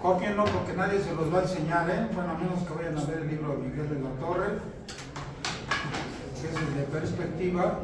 Cópienlo porque nadie se los va a enseñar, bueno, a menos que vayan a ver el libro de Miguel de la Torre, que es el de perspectiva.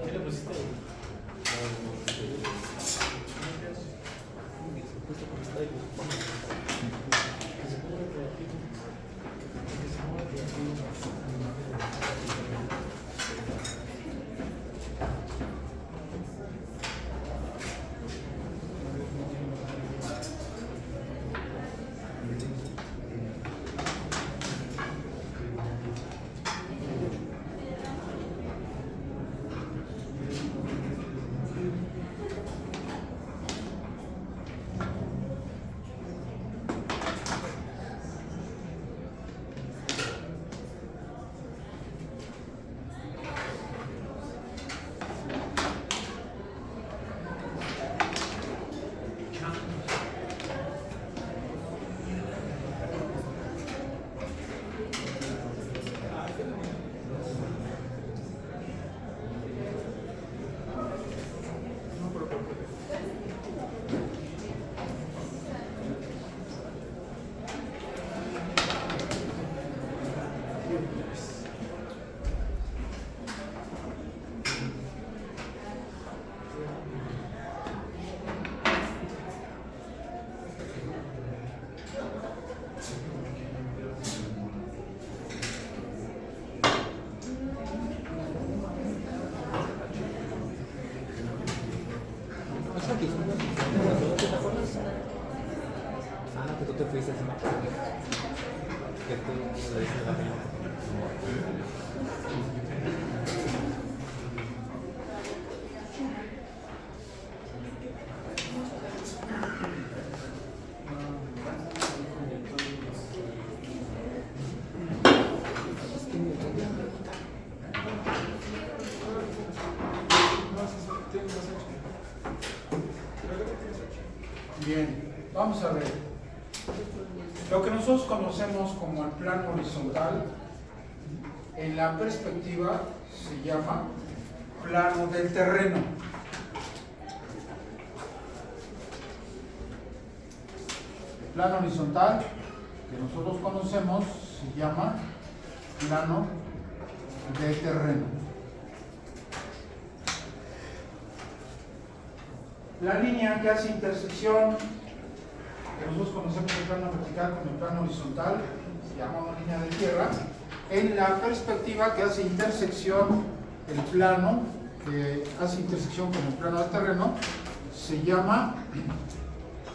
Que tú te fuiste así. Que tú le dices la pelota. Bien, vamos a ver. Lo que nosotros conocemos como el plano horizontal, en la perspectiva se llama plano del terreno. El plano horizontal que nosotros conocemos se llama plano del terreno. La línea que hace intersección, que nosotros conocemos el plano vertical con el plano horizontal, se llama una línea de tierra. En la perspectiva que hace intersección, el plano que hace intersección con el plano del terreno, se llama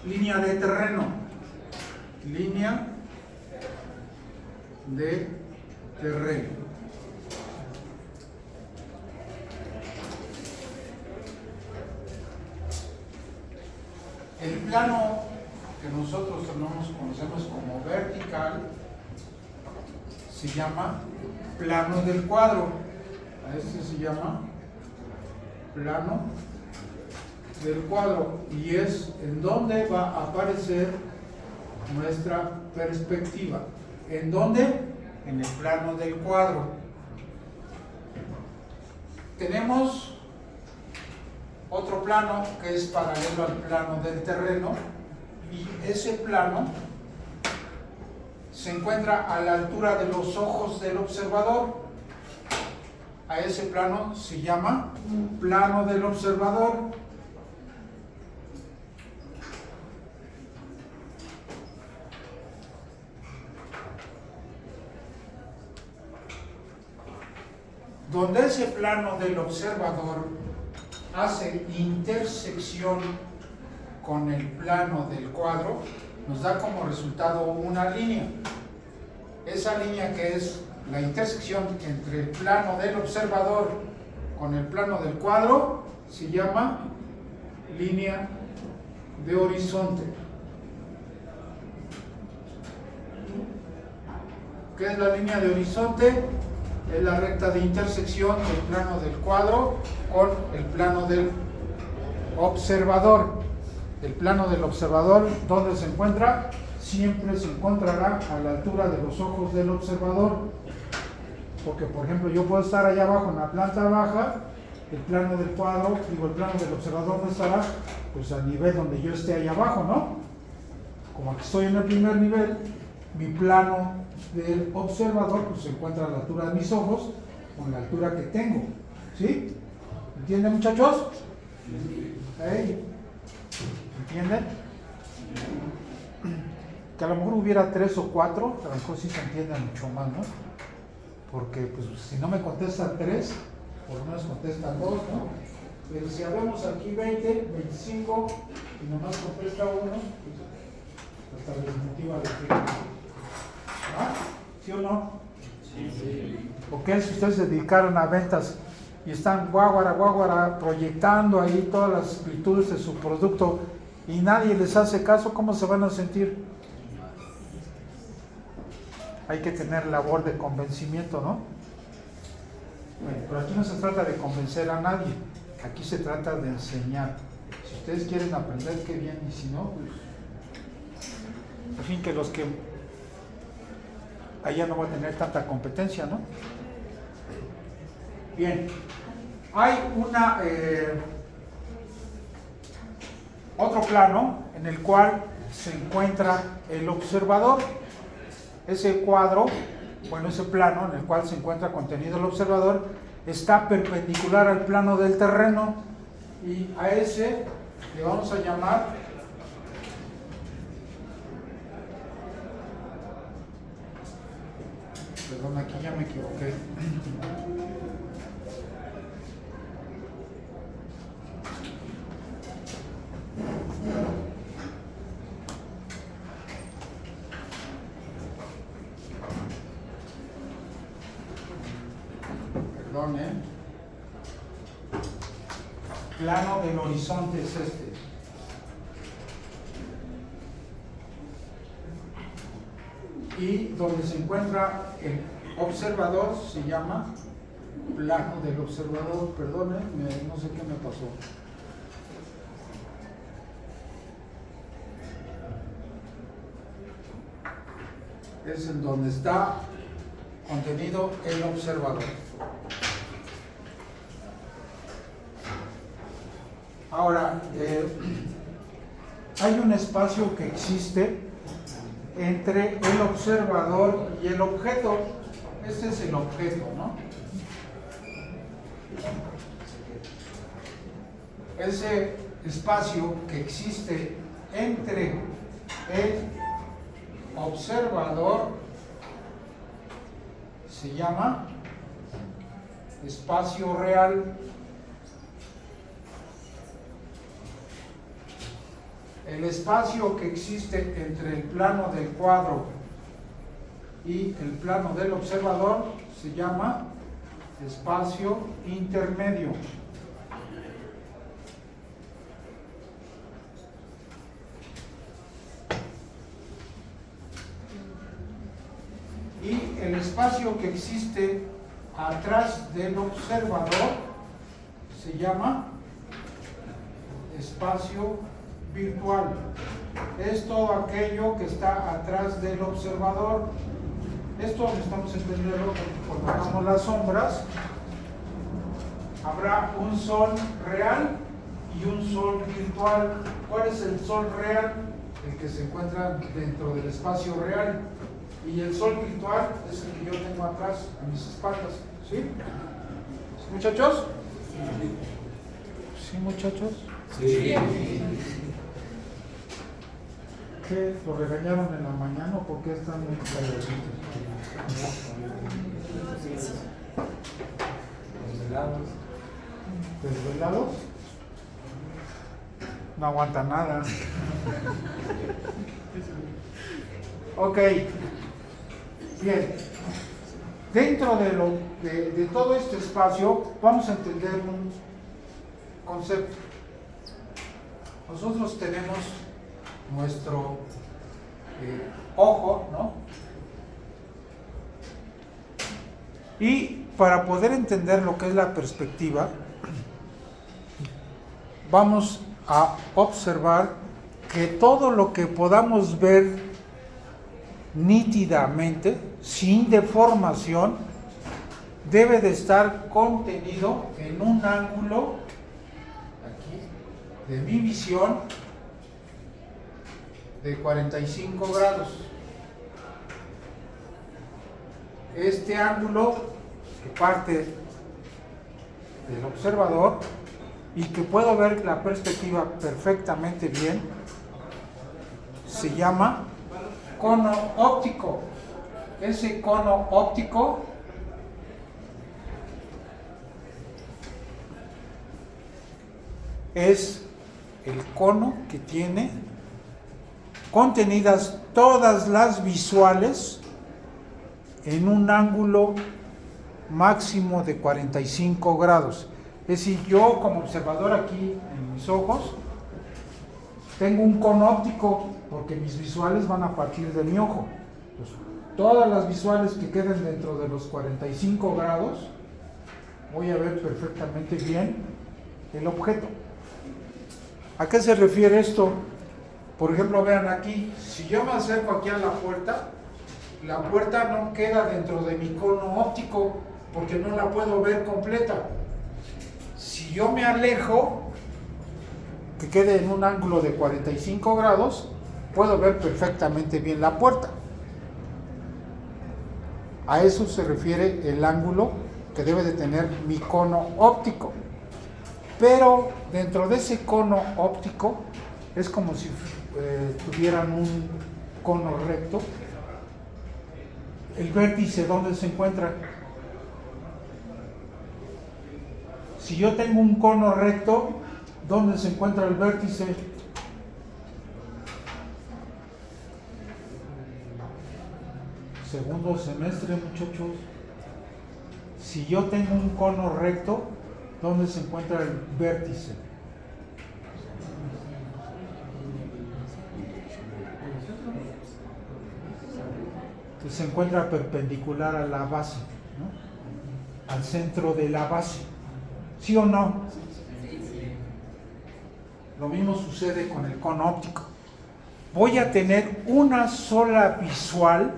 línea de terreno. Línea de terreno. El plano que nosotros conocemos como vertical se llama plano del cuadro. A este se llama plano del cuadro y es en donde va a aparecer nuestra perspectiva. ¿En dónde? En el plano del cuadro. Tenemos otro plano que es paralelo al plano del terreno y ese plano se encuentra a la altura de los ojos del observador. A ese plano se llama plano del observador. Donde ese plano del observador hace intersección con el plano del cuadro, nos da como resultado una línea. Esa línea que es la intersección entre el plano del observador con el plano del cuadro se llama línea de horizonte. ¿Qué es la línea de horizonte? Es la recta de intersección del plano del cuadro con el plano del observador. El plano del observador, ¿dónde se encuentra? Siempre se encontrará a la altura de los ojos del observador. Porque, por ejemplo, yo puedo estar allá abajo en la planta baja, el plano del cuadro, digo, el plano del observador, ¿dónde estará? Pues al nivel donde yo esté allá abajo, ¿no? Como aquí estoy en el primer nivel, mi plano del observador pues se encuentra a la altura de mis ojos, con la altura que tengo, ¿sí? ¿Entienden, muchachos? ¿Sí? ¿Entienden? Que a lo mejor hubiera 3 o 4, a lo mejor sí se entiende mucho más, ¿no? Porque pues si no me contestan 3, por lo menos contestan 2, ¿no? Pero si habemos aquí 20, 25 y nomás contesta 1, pues hasta les motiva la gente. ¿Ah? ¿Sí o no? Sí. Porque si ustedes se dedicaron a ventas y están guaguara proyectando ahí todas las virtudes de su producto y nadie les hace caso, ¿cómo se van a sentir? Hay que tener labor de convencimiento, ¿no? Bueno, pero aquí no se trata de convencer a nadie, aquí se trata de enseñar. Si ustedes quieren aprender, qué bien, y si no, pues, en fin, que los que allá no van a tener tanta competencia, ¿no? Bien, hay otro plano en el cual se encuentra el observador. Ese cuadro, bueno, ese plano en el cual se encuentra contenido el observador, está perpendicular al plano del terreno y a ese le vamos a llamar perdón, aquí ya me equivoqué. Perdón, plano del horizonte es este. Y donde se encuentra el observador se llama plano del observador. Perdón, no sé qué me pasó. Es en donde está contenido el observador. Ahora, hay un espacio que existe entre el observador y el objeto. Este es el objeto, ¿no? Ese espacio que existe entre el observador se llama espacio real. El espacio que existe entre el plano del cuadro y el plano del observador se llama espacio intermedio. Y el espacio que existe atrás del observador se llama espacio virtual. Es todo aquello que está atrás del observador. Esto lo estamos entendiendo cuando hagamos las sombras. Habrá un sol real y un sol virtual. ¿Cuál es el sol real? El que se encuentra dentro del espacio real. Y el sol virtual es el que yo tengo atrás, a mis espaldas. ¿Sí? ¿Muchachos? ¿Sí, muchachos? Sí. ¿Qué? ¿Lo regañaron en la mañana o por qué están muy calladitos? Desvelados. ¿Desvelados? No aguanta nada. Ok. Bien. Dentro de todo este espacio vamos a entender un concepto. Nosotros tenemos nuestro ojo, ¿no? Y para poder entender lo que es la perspectiva, vamos a observar que todo lo que podamos ver nítidamente, sin deformación, debe de estar contenido en un ángulo aquí de mi visión de 45 grados. Este ángulo que parte del observador y que puedo ver la perspectiva perfectamente bien, se llama cono óptico. Ese cono óptico es el cono que tiene contenidas todas las visuales en un ángulo máximo de 45 grados. Es decir, yo como observador aquí en mis ojos tengo un cono óptico porque mis visuales van a partir de mi ojo. Entonces, todas las visuales que queden dentro de los 45 grados voy a ver perfectamente bien el objeto. ¿A qué se refiere esto? Por ejemplo, vean aquí, si yo me acerco aquí a la puerta no queda dentro de mi cono óptico porque no la puedo ver completa. Si yo me alejo, que quede en un ángulo de 45 grados, puedo ver perfectamente bien la puerta. A eso se refiere el ángulo que debe de tener mi cono óptico. Pero dentro de ese cono óptico es como si tuvieran un cono recto. El vértice, ¿dónde se encuentra? Si yo tengo un cono recto, ¿dónde se encuentra el vértice? Segundo semestre, muchachos. Si yo tengo un cono recto, ¿dónde se encuentra el vértice? Que se encuentra perpendicular a la base, ¿no? Al centro de la base. ¿Sí o no? Lo mismo sucede con el cono óptico. Voy a tener una sola visual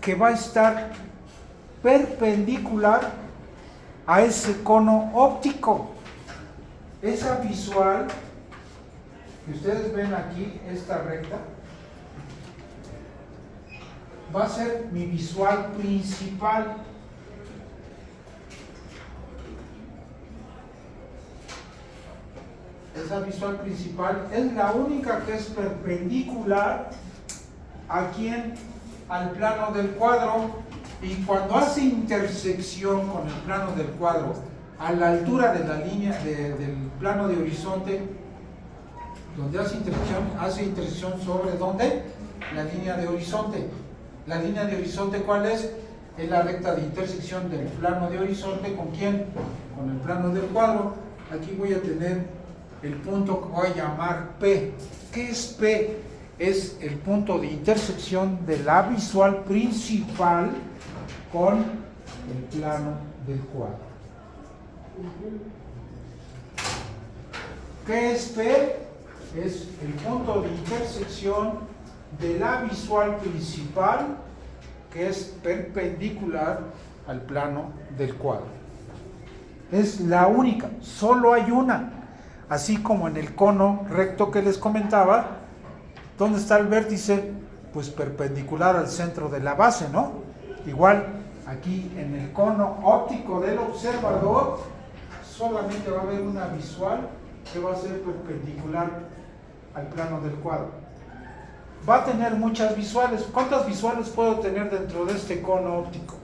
que va a estar perpendicular a ese cono óptico. Esa visual que ustedes ven aquí, esta recta, va a ser mi visual principal. Esa visual principal es la única que es perpendicular aquí al plano del cuadro, y cuando hace intersección con el plano del cuadro a la altura de la línea del plano de horizonte, donde hace intersección sobre ¿dónde? La línea de horizonte. La línea de horizonte, ¿cuál es? Es la recta de intersección del plano de horizonte, ¿con quién? Con el plano del cuadro. Aquí voy a tener el punto que voy a llamar P. ¿Qué es P? Es el punto de intersección de la visual principal con el plano del cuadro. ¿Qué es P? Es el punto de intersección de la visual principal que es perpendicular al plano del cuadro. Es la única, solo hay una. Así como en el cono recto que les comentaba, ¿dónde está el vértice? Pues perpendicular al centro de la base, ¿no? Igual aquí en el cono óptico del observador solamente va a haber una visual que va a ser perpendicular al plano del cuadro. Va a tener muchas visuales. ¿Cuántas visuales puedo tener dentro de este cono óptico?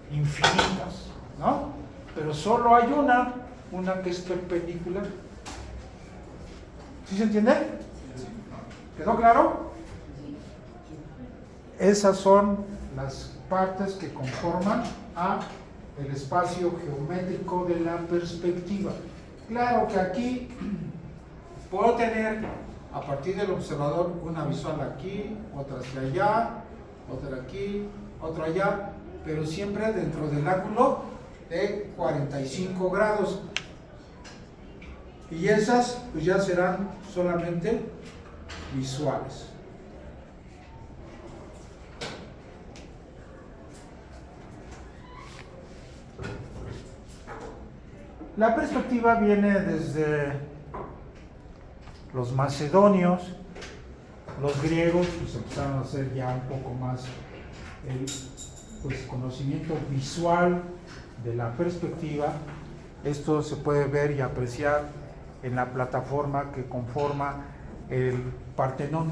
Infinitas, ¿no? Pero solo hay una que es perpendicular. ¿Sí se entiende? ¿Quedó claro? Esas son las partes que conforman el espacio geométrico de la perspectiva. Claro que aquí puedo tener a partir del observador una visual aquí, otra hacia allá, otra aquí, otra allá, pero siempre dentro del ángulo de 45 grados. Y esas pues ya serán solamente visuales. La perspectiva viene desde los macedonios, los griegos pues empezaron a hacer ya un poco más el conocimiento visual de la perspectiva. Esto se puede ver y apreciar en la plataforma que conforma el Partenón.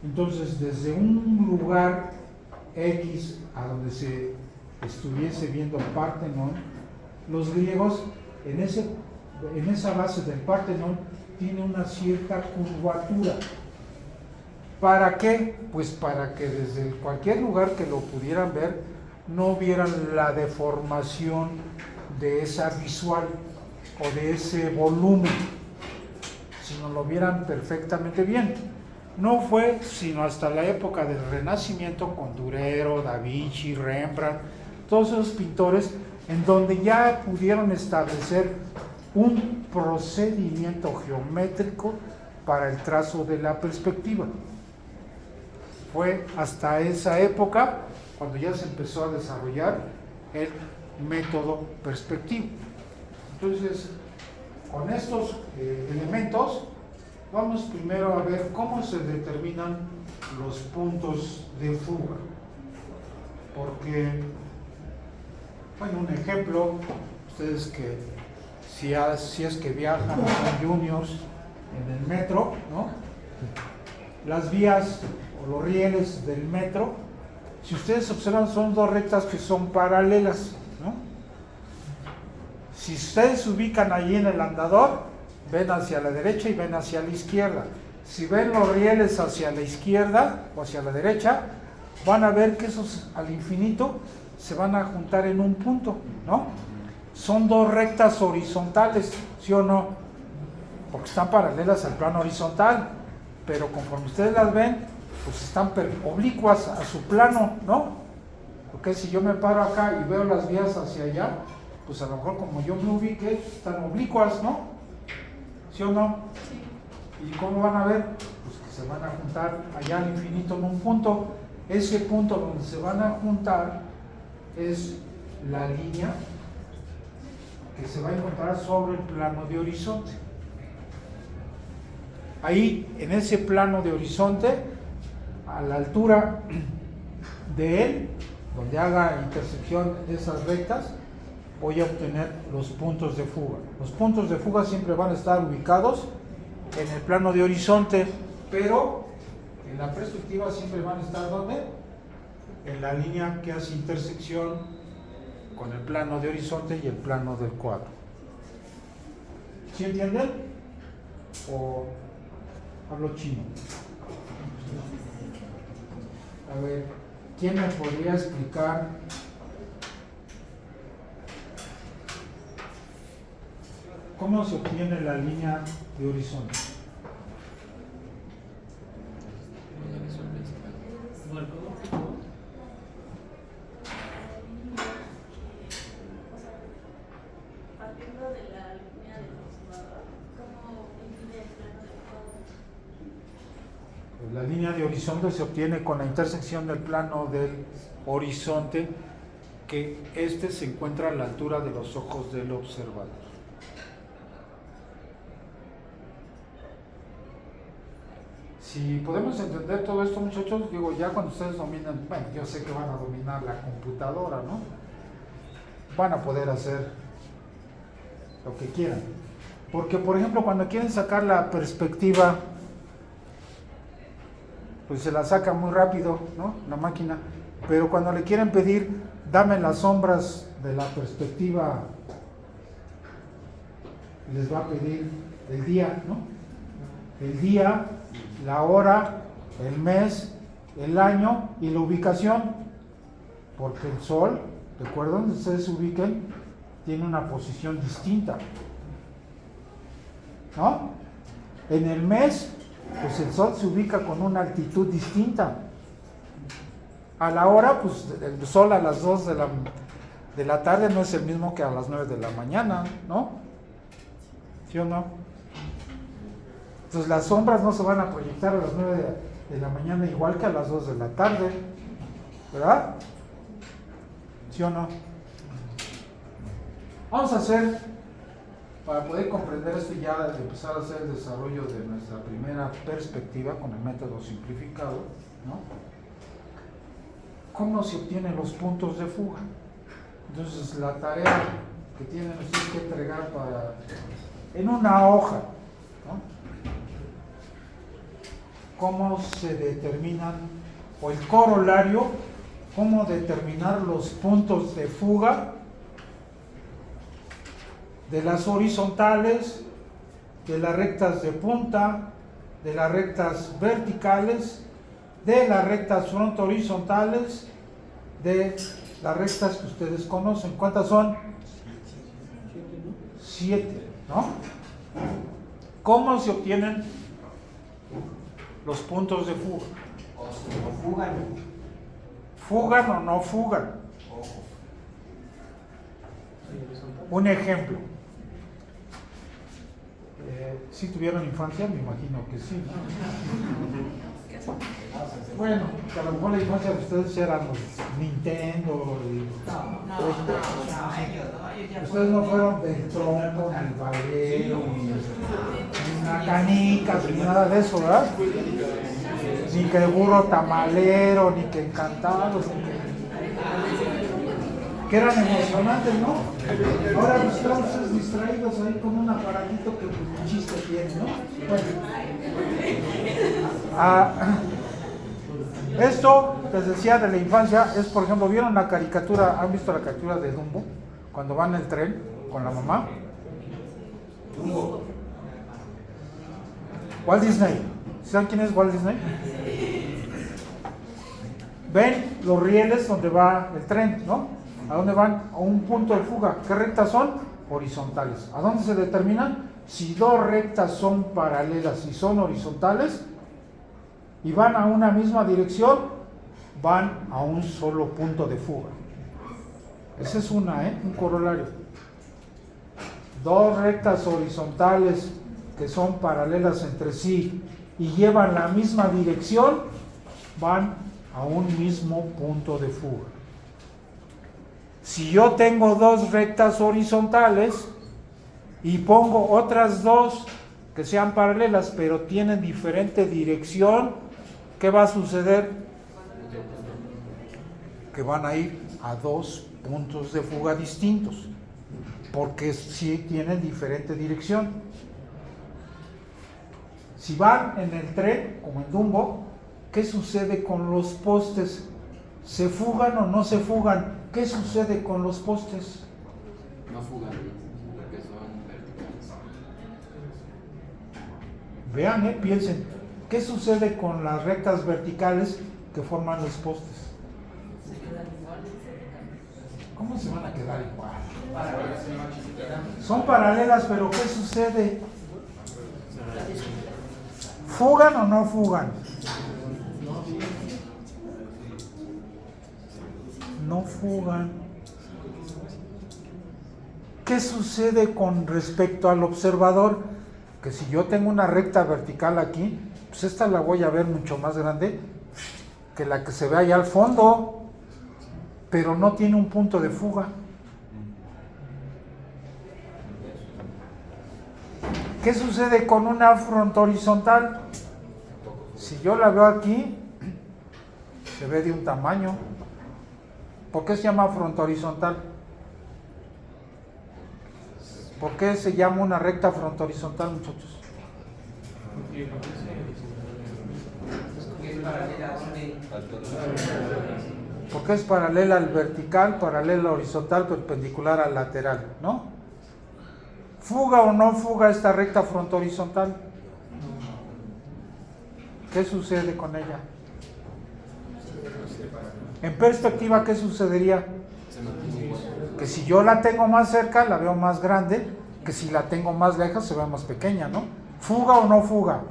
Entonces, desde un lugar X a donde se estuviese viendo el Partenón, los griegos en esa base del Partenón tiene una cierta curvatura. ¿Para qué? Pues para que desde cualquier lugar que lo pudieran ver no vieran la deformación de esa visual o de ese volumen, sino lo vieran perfectamente bien. No fue sino hasta la época del Renacimiento con Durero, Da Vinci, Rembrandt, todos esos pintores, en donde ya pudieron establecer un procedimiento geométrico para el trazo de la perspectiva. Fue hasta esa época cuando ya se empezó a desarrollar el método perspectivo. Entonces, con estos elementos, vamos primero a ver cómo se determinan los puntos de fuga. Porque, bueno, un ejemplo, ustedes que si es que viajan con juniors en el metro, ¿no? Las vías o los rieles del metro, si ustedes observan, son dos rectas que son paralelas, ¿no? Si ustedes se ubican allí en el andador, ven hacia la derecha y ven hacia la izquierda. Si ven los rieles hacia la izquierda o hacia la derecha, van a ver que esos al infinito se van a juntar en un punto, ¿no? Son dos rectas horizontales, ¿sí o no? Porque están paralelas al plano horizontal, pero conforme ustedes las ven, pues están oblicuas a su plano, ¿no? Porque si yo me paro acá y veo las vías hacia allá, pues a lo mejor como yo me ubique, están oblicuas, ¿no? ¿Sí o no? ¿Y cómo van a ver? Pues que se van a juntar allá al infinito en un punto. Ese punto donde se van a juntar es la línea que se va a encontrar sobre el plano de horizonte. Ahí, en ese plano de horizonte, a la altura de él, donde haga intersección de esas rectas, voy a obtener los puntos de fuga. Los puntos de fuga siempre van a estar ubicados en el plano de horizonte, pero en la perspectiva siempre van a estar ¿dónde? En la línea que hace intersección con el plano de horizonte y el plano del cuadro. ¿Sí entienden? ¿O hablo chino? A ver, ¿quién me podría explicar cómo se obtiene la línea de horizonte? Partiendo de la línea del observador, ¿cómo incide el plano del cuadro? Pues la línea de horizonte se obtiene con la intersección del plano del horizonte, que este se encuentra a la altura de los ojos del observador. Si podemos entender todo esto, muchachos, digo, ya cuando ustedes dominan, bueno, yo sé que van a dominar la computadora, ¿no? Van a poder hacer lo que quieran. Porque, por ejemplo, cuando quieren sacar la perspectiva, pues se la saca muy rápido, ¿no? La máquina. Pero cuando le quieren pedir, dame las sombras de la perspectiva, les va a pedir el día, ¿no? El día, la hora, el mes, el año y la ubicación. Porque el sol, recuerden, donde ustedes se ubiquen, tiene una posición distinta, ¿no? En el mes, pues el sol se ubica con una altitud distinta. A la hora, pues el sol a las 2 de la tarde no es el mismo que a las 9 de la mañana, ¿no? ¿Sí o no? Entonces las sombras no se van a proyectar a las 9 de la mañana igual que a las 2 de la tarde, ¿verdad? ¿Sí o no? Vamos a hacer, para poder comprender esto ya, de empezar a hacer el desarrollo de nuestra primera perspectiva con el método simplificado, ¿no? ¿Cómo se obtienen los puntos de fuga? Entonces la tarea que tienen ustedes que entregar en una hoja, ¿no? ¿Cómo se determinan, o el corolario, cómo determinar los puntos de fuga de las horizontales, de las rectas de punta, de las rectas verticales, de las rectas frontohorizontales, de las rectas que ustedes conocen? ¿Cuántas son? 7, ¿no? ¿Cómo se obtienen los puntos de fuga? O fugan. ¿Fugan o no fugan? Un ejemplo. ¿Sí tuvieron infancia? Me imagino que sí, ¿no? Bueno, que a lo mejor la infancia de ustedes eran los Nintendo y... Ustedes no fueron del trompo, ni el valero, ni una canica, ni nada de eso, ¿verdad? Ni que el burro tamalero, ni que encantados, que eran emocionantes, ¿no? Ahora pues estamos distraídos ahí con un aparatito que pues un chiste tiene, ¿no? Bueno. Esto, les decía, de la infancia, es, por ejemplo, ¿vieron la caricatura? ¿Han visto la caricatura de Dumbo? Cuando van en el tren con la mamá. Walt Disney. ¿Saben quién es Walt Disney? Ven los rieles donde va el tren, ¿no? ¿A dónde van? A un punto de fuga. ¿Qué rectas son? Horizontales. ¿A dónde se determinan? Si dos rectas son paralelas y son horizontales y van a una misma dirección, van a un solo punto de fuga. Esa es un corolario. Dos rectas horizontales que son paralelas entre sí y llevan la misma dirección, van a un mismo punto de fuga. Si yo tengo dos rectas horizontales y pongo otras dos que sean paralelas pero tienen diferente dirección, ¿qué va a suceder? Que van a ir a dos puntos de fuga distintos, porque sí tienen diferente dirección. Si van en el tren, como en Dumbo, ¿qué sucede con los postes? ¿Se fugan o no se fugan? ¿Qué sucede con los postes? No fugan, porque son verticales. Vean, piensen, ¿qué sucede con las rectas verticales que forman los postes? ¿Cómo se van a quedar igual? Son paralelas, pero ¿qué sucede? ¿Fugan o no fugan? No fugan. ¿Qué sucede con respecto al observador? Que si yo tengo una recta vertical aquí, pues esta la voy a ver mucho más grande que la que se ve allá al fondo, pero no tiene un punto de fuga. ¿Qué sucede con una frontohorizontal? Si yo la veo aquí, se ve de un tamaño. ¿Por qué se llama frontohorizontal? ¿Por qué se llama una recta frontohorizontal, muchachos? Porque es paralela al vertical, paralela al horizontal, perpendicular al lateral, ¿no? ¿Fuga o no fuga esta recta frontohorizontal? ¿Qué sucede con ella? En perspectiva, ¿qué sucedería? Que si yo la tengo más cerca, la veo más grande, que si la tengo más lejos, se ve más pequeña, ¿no? ¿Fuga o no fuga?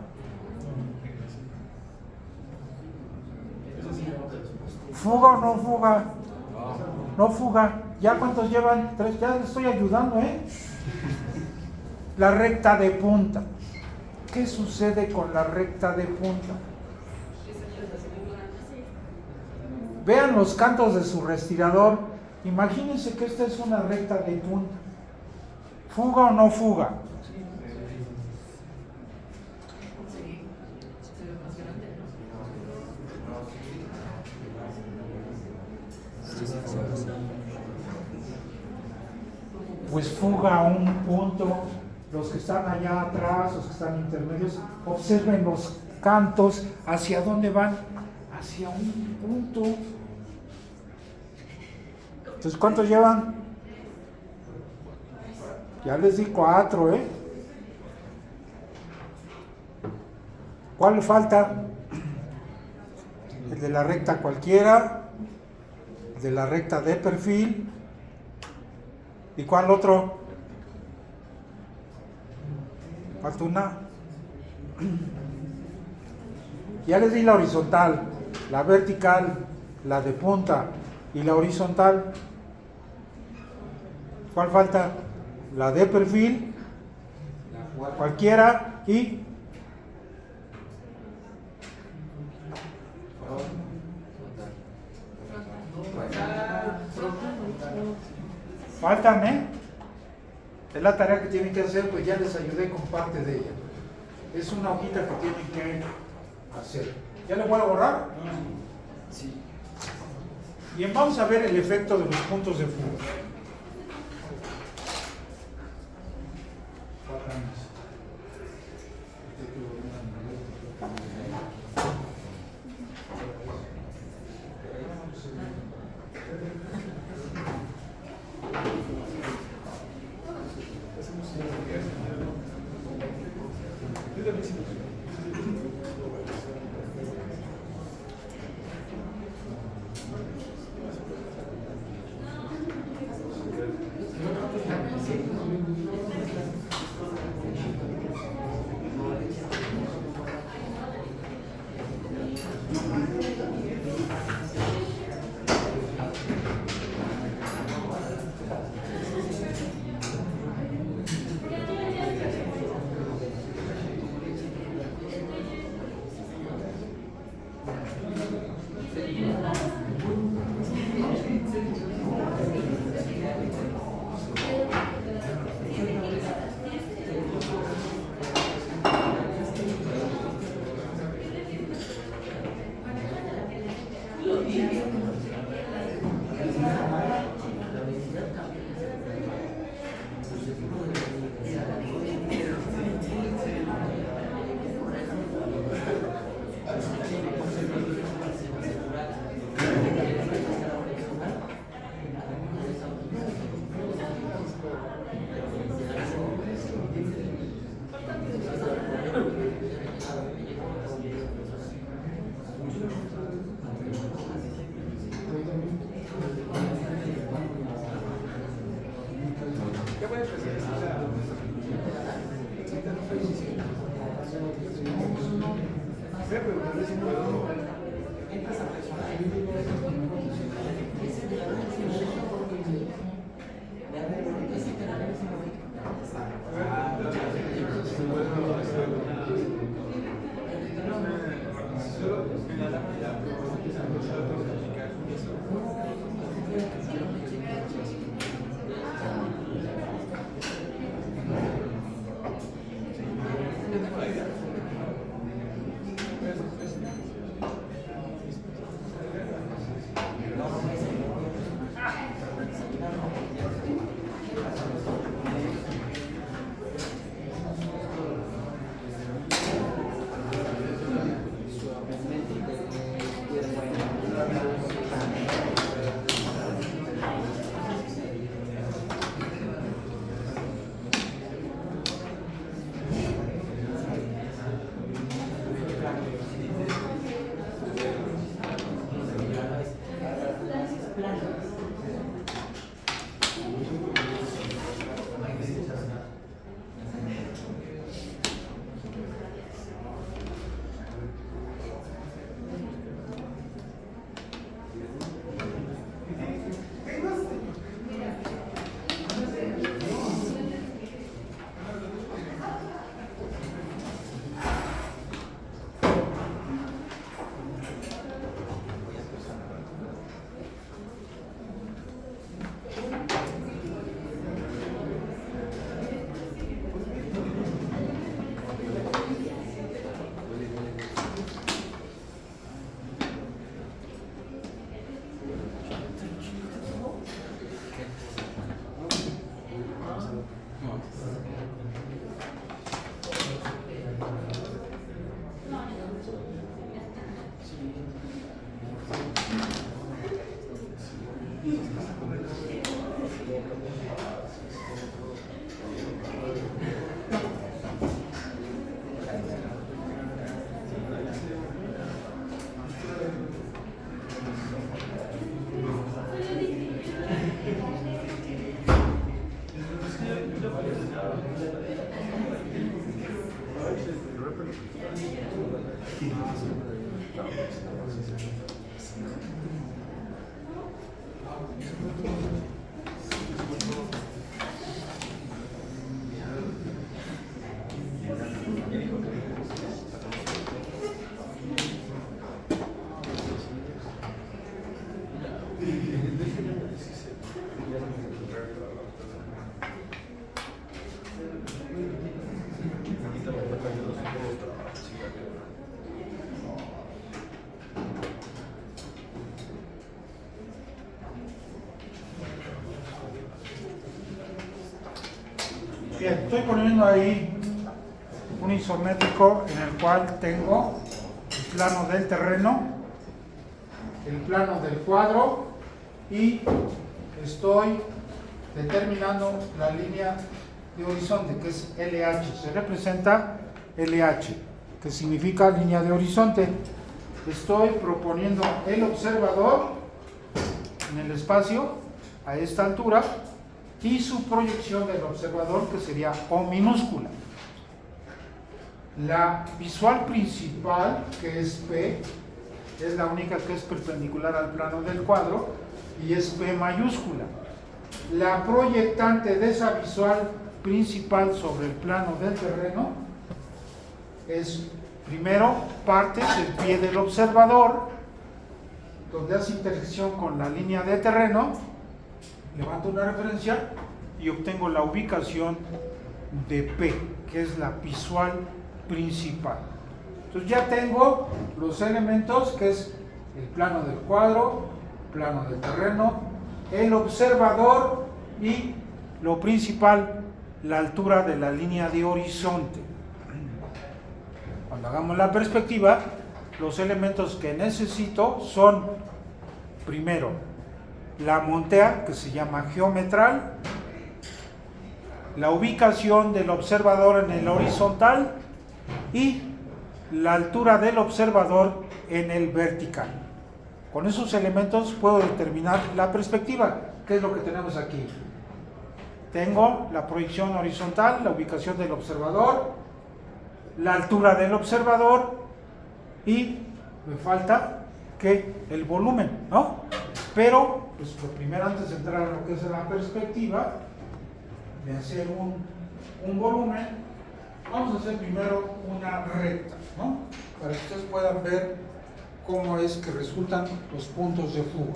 ¿Fuga o no fuga? No fuga. ¿Ya cuántos llevan? 3. Ya les estoy ayudando, ¿eh? La recta de punta. ¿Qué sucede con la recta de punta? Vean los cantos de su respirador. Imagínense que esta es una recta de punta. ¿Fuga o no fuga? Pues fuga a un punto. Los que están allá atrás, los que están intermedios, observen los cantos. ¿Hacia dónde van? Hacia un punto. Entonces, ¿cuántos llevan? Ya les di 4, ¿eh? ¿Cuál le falta? El de la recta cualquiera, el de la recta de perfil. ¿Y cuál otro? Falta una. Ya les di la horizontal, la vertical, la de punta y la horizontal. ¿Cuál falta? La de perfil, cualquiera y... Faltan, ¿eh? Es la tarea que tienen que hacer, pues ya les ayudé con parte de ella. Es una hojita que tienen que hacer. ¿Ya le voy a borrar? Sí. Bien, vamos a ver el efecto de los puntos de fuga. Bien, estoy poniendo ahí un isométrico en el cual tengo el plano del terreno, el plano del cuadro y estoy determinando la línea de horizonte, que es LH. Se representa LH, que significa línea de horizonte. Estoy proponiendo el observador en el espacio a esta altura y su proyección del observador, que sería O minúscula. La visual principal, que es P, es la única que es perpendicular al plano del cuadro y es P mayúscula. La proyectante de esa visual principal sobre el plano del terreno es, primero, parte del pie del observador, donde hace intersección con la línea de terreno. Levanto una referencia y obtengo la ubicación de P, que es la visual principal. Entonces ya tengo los elementos, que es el plano del cuadro, plano del terreno, el observador y lo principal, la altura de la línea de horizonte. Cuando hagamos la perspectiva, los elementos que necesito son, primero, la montea, que se llama geometral, la ubicación del observador en el horizontal y la altura del observador en el vertical. Con esos elementos puedo determinar la perspectiva, que es lo que tenemos aquí. Tengo la proyección horizontal, la ubicación del observador, la altura del observador y me falta que el volumen, ¿no? Pero, pues lo primero, antes de entrar a lo que es la perspectiva, de hacer un volumen, vamos a hacer primero una recta, ¿no? Para que ustedes puedan ver cómo es que resultan los puntos de fuga.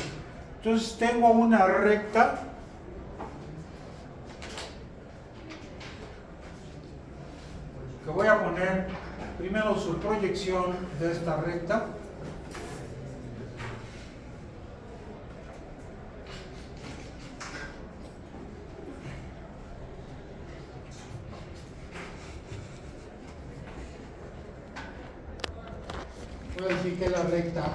Entonces tengo una recta que voy a poner primero su proyección de esta recta. Voy a decir que la recta